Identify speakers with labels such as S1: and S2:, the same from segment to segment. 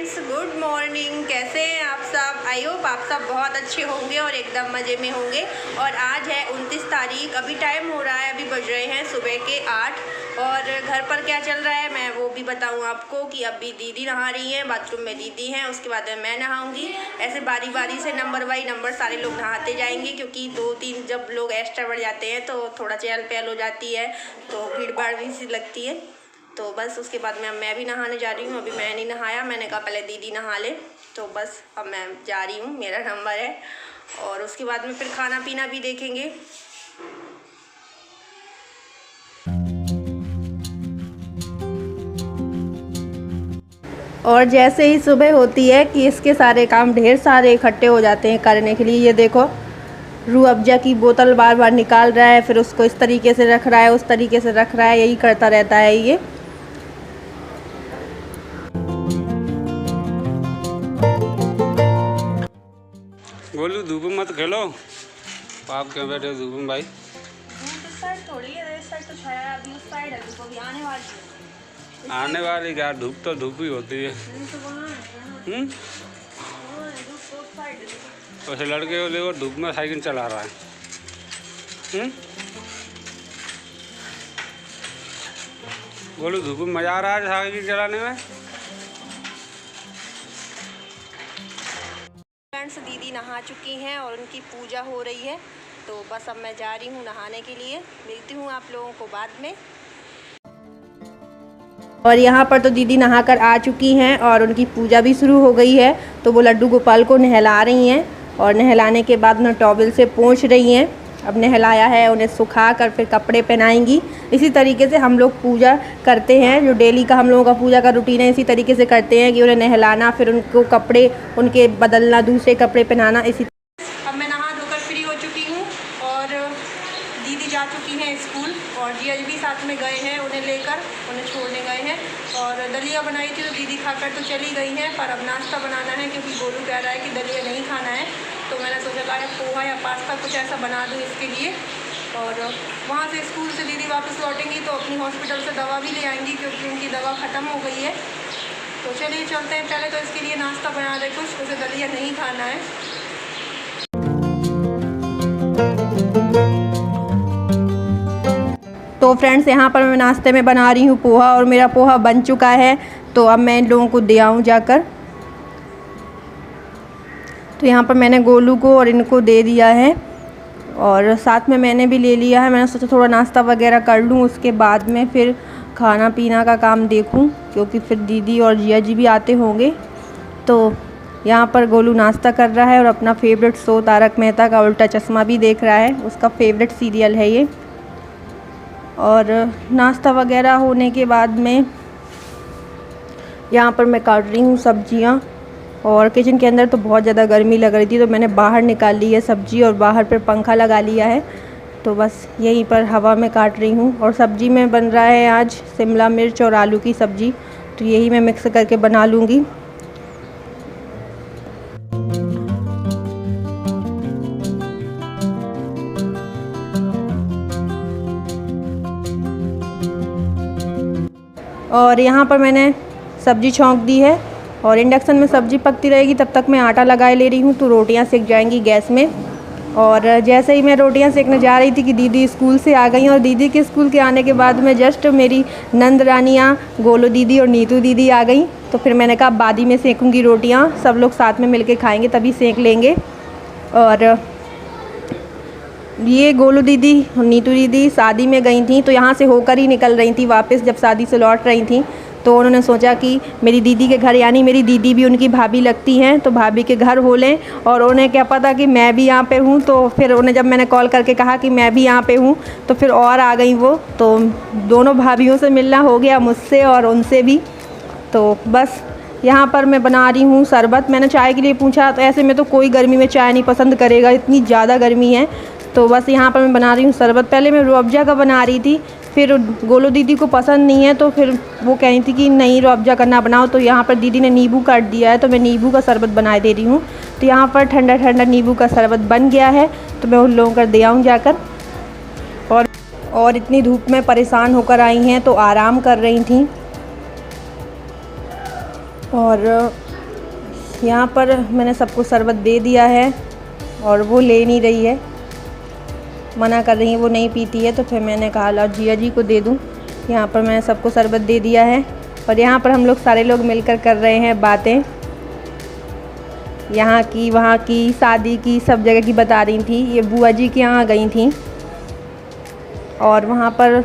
S1: Friends, good morning. कैसे हैं आप सब? आई होप आप सब बहुत अच्छे होंगे और एकदम मज़े में होंगे। और आज है 29 तारीख। अभी टाइम हो रहा है, अभी बज रहे हैं सुबह के 8। और घर पर क्या चल रहा है मैं वो भी बताऊं आपको कि अभी दीदी नहा रही हैं, बाथरूम में दीदी हैं, उसके बाद मैं नहाऊंगी। ऐसे बारी बारी से नंबर बाई नंबर सारे लोग नहाते जाएंगे, क्योंकि 2-3 जब लोग एक्स्ट्रा बढ़ जाते हैं तो थोड़ा चहल पहल हो जाती है, तो भीड़ भाड़ भी सी लगती है। तो बस उसके बाद मैं भी नहाने जा रही हूँ। अभी मैं नहीं नहाया, मैंने कहा पहले दीदी नहा ले, तो बस अब मैं जा रही हूँ, मेरा नंबर है। और उसके बाद में फिर खाना पीना भी देखेंगे। और जैसे ही सुबह होती है कि इसके सारे काम ढेर सारे इकट्ठे हो जाते हैं करने के लिए। ये देखो, रूह अफ़ज़ा की बोतल बार बार निकाल रहा है, फिर उसको इस तरीके से रख रहा है, उस तरीके से रख रहा है, यही करता रहता है ये।
S2: बोलू धूप मत खेलो, आप क्यों बैठे हो धूप में भाई?
S1: इस साइड थोड़ी है, इस साइड तो छाया है, अभी उस साइड है, देखो अभी आने वाली है।
S2: आने वाली क्या, धूप तो धूप ही होती है। वैसे लड़के को देखो धूप में साइकिल चला रहा है। बोलू धूप में मजा आ रहा है साइकिल चलाने में?
S1: फ्रेंड्स, दीदी नहा चुकी हैं और उनकी पूजा हो रही है, तो बस अब मैं जा रही हूँ नहाने के लिए। मिलती हूँ आप लोगों को बाद में। और यहाँ पर तो दीदी नहाकर आ चुकी हैं और उनकी पूजा भी शुरू हो गई है। तो वो लड्डू गोपाल को नहला रही हैं और नहलाने के बाद उन्हें टॉवल से पोंछ रही हैं। अब नहलाया है, उन्हें सुखा कर फिर कपड़े पहनाएंगी। इसी तरीके से हम लोग पूजा करते हैं, जो डेली का हम लोगों का पूजा का रूटीन है, इसी तरीके से करते हैं कि उन्हें नहलाना, फिर उनको कपड़े उनके बदलना, दूसरे कपड़े पहनाना। इसी अब मैं नहा धोकर फ्री हो चुकी हूँ और दीदी जा चुकी हैं स्कूल, और जीजा जी भी साथ में गए हैं उन्हें लेकर, उन्हें छोड़ने गए हैं। और दलिया बनाई थी तो दीदी खाकर तो चली गई हैं, पर अब नाश्ता बनाना है, क्योंकि गोलू कह रहा है कि दलिया नहीं खाना है। तो मैंने सोचा था पोहा या पास्ता कुछ ऐसा बना दूँ इसके लिए। और वहाँ से स्कूल से दीदी वापस लौटेंगी तो अपनी हॉस्पिटल से दवा भी ले आएंगी, क्योंकि उनकी दवा ख़त्म हो गई है। तो चलिए चलते हैं, पहले तो इसके लिए नाश्ता बना दे कुछ, उसे दलिया नहीं खाना है। तो फ्रेंड्स, यहाँ पर मैं नाश्ते में बना रही हूँ पोहा, और मेरा पोहा बन चुका है। तो अब मैं इन लोगों को दे आऊँ जाकर। तो यहाँ पर मैंने गोलू को और इनको दे दिया है, और साथ में मैंने भी ले लिया है। मैंने सोचा थोड़ा नाश्ता वगैरह कर लूँ, उसके बाद में फिर खाना पीना का काम देखूँ, क्योंकि फिर दीदी और जिया जी भी आते होंगे। तो यहाँ पर गोलू नाश्ता कर रहा है और अपना फेवरेट शो तारक मेहता का उल्टा चश्मा भी देख रहा है, उसका फेवरेट सीरियल है ये। और नाश्ता वगैरह होने के बाद में यहाँ पर मैं काट रही हूँ सब्जियाँ। और किचन के अंदर तो बहुत ज़्यादा गर्मी लग रही थी, तो मैंने बाहर निकाल ली है सब्ज़ी और बाहर पर पंखा लगा लिया है। तो बस यहीं पर हवा में काट रही हूँ। और सब्ज़ी में बन रहा है आज शिमला मिर्च और आलू की सब्ज़ी, तो यही मैं मिक्स करके बना लूँगी। और यहाँ पर मैंने सब्ज़ी छौंक दी है, और इंडक्शन में सब्ज़ी पकती रहेगी तब तक मैं आटा लगाए ले रही हूँ, तो रोटियाँ सेक जाएंगी गैस में। और जैसे ही मैं रोटियाँ सेकने जा रही थी कि दीदी स्कूल से आ गई, और दीदी के स्कूल के आने के बाद में जस्ट मेरी नंद रानियाँ गोलू दीदी और नीतू दीदी आ गई। तो फिर मैंने कहा बादी में सेकूँगी रोटियाँ, सब लोग साथ में मिल के खाएँगे तभी सेक लेंगे। और ये गोलू दीदी और नीतू दीदी शादी में गई थी, तो यहाँ से होकर ही निकल रही थी वापस, जब शादी से लौट रही थी। तो उन्होंने सोचा कि मेरी दीदी के घर, यानी मेरी दीदी भी उनकी भाभी लगती हैं, तो भाभी के घर हो लें। और उन्हें क्या पता कि मैं भी यहाँ पे हूँ, तो फिर उन्हें जब मैंने कॉल करके कहा कि मैं भी यहाँ पे हूँ, तो फिर और आ गई वो। तो दोनों भाभीयों से मिलना हो गया, मुझसे और उनसे भी। तो बस यहाँ पर मैं बना रही हूँ शरबत। मैंने चाय के लिए पूछा, तो ऐसे में तो कोई गर्मी में चाय नहीं पसंद करेगा, इतनी ज़्यादा गर्मी है। तो बस यहाँ पर मैं बना रही हूँ शरबत। पहले मैं रूह अफ़ज़ा का बना रही थी, फिर गोलू दीदी को पसंद नहीं है, तो फिर वो कह रही थी कि नहीं रूह अफ़ज़ा करना बनाओ। तो यहाँ पर दीदी ने नींबू काट दिया है, तो मैं नींबू का शरबत बना दे रही हूँ। तो यहाँ पर ठंडा ठंडा नींबू का शरबत बन गया है, तो मैं उन लोगों को दे आऊँ जाकर। और इतनी धूप में परेशान होकर आई हैं, तो आराम कर रही थी। और यहाँ पर मैंने सबको शरबत दे दिया है और वो ले नहीं रही है, मना कर रही है, वो नहीं पीती है। तो फिर मैंने कहा लो जिया जी को दे दूँ। यहाँ पर मैंने सबको शरबत दे दिया है और यहाँ पर हम लोग सारे लोग मिलकर कर रहे हैं बातें, यहाँ की वहाँ की, शादी की, सब जगह की बता रही थी। ये बुआ जी के यहाँ गई थी और वहाँ पर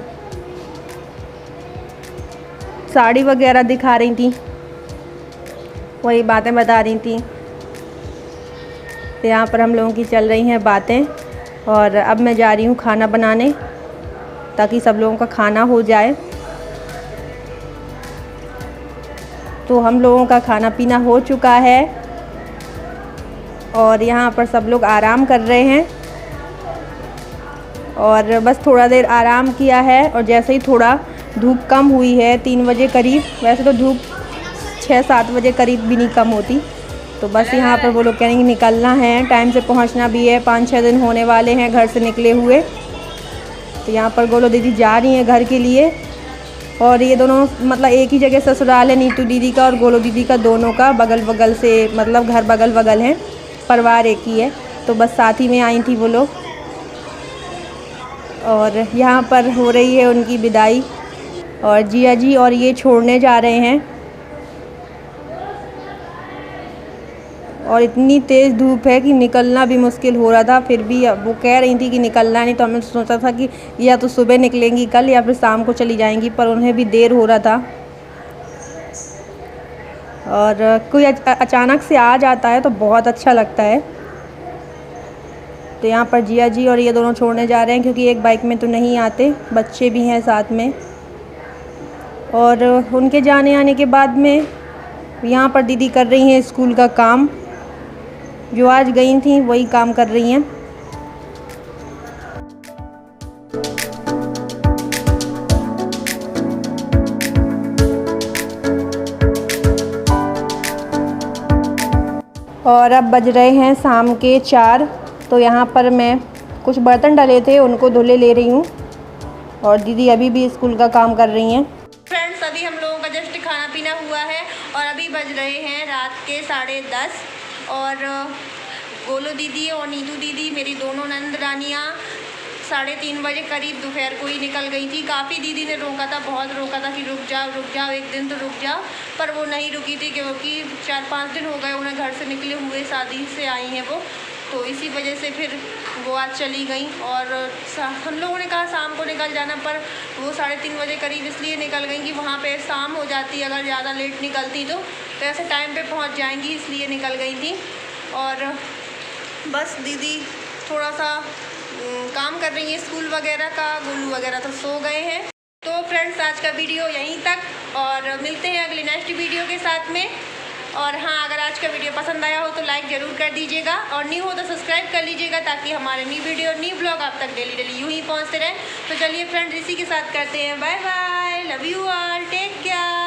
S1: साड़ी वगैरह दिखा रही थी, वही बातें बता रही थी। तो यहाँ पर हम लोगों की चल रही हैं बातें और अब मैं जा रही हूँ खाना बनाने ताकि सब लोगों का खाना हो जाए। तो हम लोगों का खाना पीना हो चुका है और यहाँ पर सब लोग आराम कर रहे हैं और बस थोड़ा देर आराम किया है। और जैसे ही थोड़ा धूप कम हुई है 3 बजे करीब, वैसे तो धूप 6-7 बजे करीब भी नहीं कम होती, तो बस यहाँ पर वो लोग कह रहे हैं कि निकलना है, टाइम से पहुँचना भी है, 5-6 दिन होने वाले हैं घर से निकले हुए। तो यहाँ पर गोलो दीदी जा रही हैं घर के लिए और ये दोनों मतलब एक ही जगह ससुराल है, नीतू दीदी का और गोलो दीदी का, दोनों का बगल बगल से, मतलब घर बगल बगल हैं, परिवार एक ही है। तो बस साथ ही में आई थी वो लोग और यहाँ पर हो रही है उनकी विदाई और जिया जी और ये छोड़ने जा रहे हैं। और इतनी तेज़ धूप है कि निकलना भी मुश्किल हो रहा था, फिर भी वो कह रही थी कि निकलना नहीं। तो हमने सोचा था कि या तो सुबह निकलेंगी कल या फिर शाम को चली जाएंगी, पर उन्हें भी देर हो रहा था और कोई अचानक से आ जाता है तो बहुत अच्छा लगता है। तो यहाँ पर जिया जी और ये दोनों छोड़ने जा रहे हैं क्योंकि एक बाइक में तो नहीं आते, बच्चे भी हैं साथ में। और उनके जाने आने के बाद में यहाँ पर दीदी कर रही हैं स्कूल का काम, जो आज गई थी वही काम कर रही हैं। और अब बज रहे हैं शाम के 4। तो यहाँ पर मैं कुछ बर्तन डले थे उनको धुले ले रही हूँ और दीदी अभी भी स्कूल का काम कर रही हैं। फ्रेंड्स, अभी हम लोगों का जस्ट खाना पीना हुआ है और अभी बज रहे हैं रात के 10:30 और गोलो दीदी और नीतू दीदी, मेरी दोनों नंद रानियाँ 3:30 बजे करीब दोपहर को ही निकल गई थी। काफ़ी दीदी ने रोका था, बहुत रोका था कि रुक जाओ एक दिन तो रुक जाओ, पर वो नहीं रुकी थी क्योंकि 4-5 दिन हो गए उन्हें घर से निकले हुए, शादी से आई हैं वो, तो इसी वजह से फिर वो आज चली गई। और हम लोगों ने कहा शाम को निकल जाना, पर वो 3:30 बजे करीब इसलिए निकल गई कि वहाँ पे शाम हो जाती, अगर ज़्यादा लेट निकलती तो ऐसे टाइम पे पहुँच जाएंगी, इसलिए निकल गई थी। और बस दीदी थोड़ा सा काम कर रही है स्कूल वगैरह का, गोलू वगैरह तो सो गए हैं। तो फ्रेंड्स, आज का वीडियो यहीं तक और मिलते हैं अगले नेक्स्ट वीडियो के साथ में। और हाँ, अगर आज का वीडियो पसंद आया हो तो लाइक ज़रूर कर दीजिएगा और न्यू हो तो सब्सक्राइब कर लीजिएगा ताकि हमारे न्यू वीडियो और न्यू ब्लॉग आप तक डेली यूँ ही पहुँचते रहें। तो चलिए फ्रेंड्स, इसी के साथ करते हैं bye bye, love you all, take care.